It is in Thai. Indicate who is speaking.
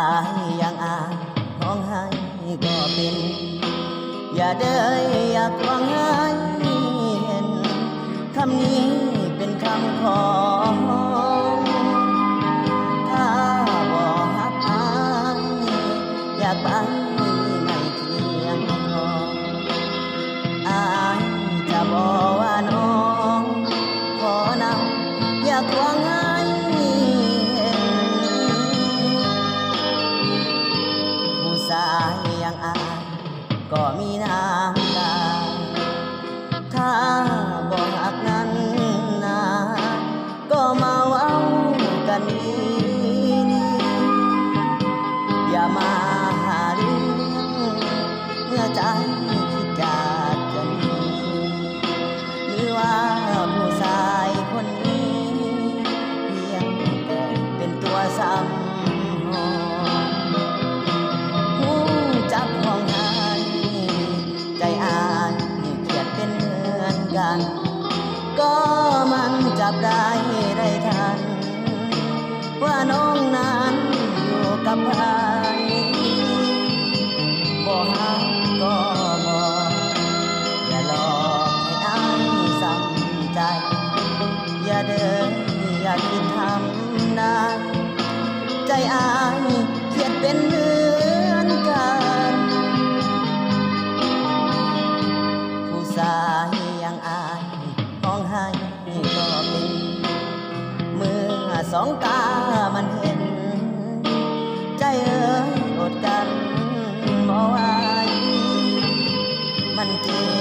Speaker 1: ายอย่างอายห้องให้ก็เป็นอย่าเด้ออยากหวังให้เห็นคำนี้เป็นคำขอถ้าบ่ฮักอายอยากไปไม่เที่ยงพออายจะบอกว่าน้องขอนำอยากหวังให้เห็นผู้ชายอย่างอายก็มีน้ำตาถ้าบ่หักนั้นนะก็มาเว้ากันดีอย่ามาหาเรื่องเมื่อใจคิดจากจะหนีหรือว่าผู้ชายคนนี้เพียงแต่เป็นตัวซ้ำหูจับห้องใจอายเขียดเป็นเหมือนกันก็มันจับได้ทันว่าน้องนั้นอยู่กับใครบ่ฮักก็บอกอย่าหลอกให้อายซ้ำใจอย่าเดินอย่าคิดทำนายใจอายเขียดเป็นเหมือนกันสายอย่างอายห้องให้ก็เป็นเมื่อสองตามันเห็นใจเอ๋ยอดกันบ่ไหวมันเจ็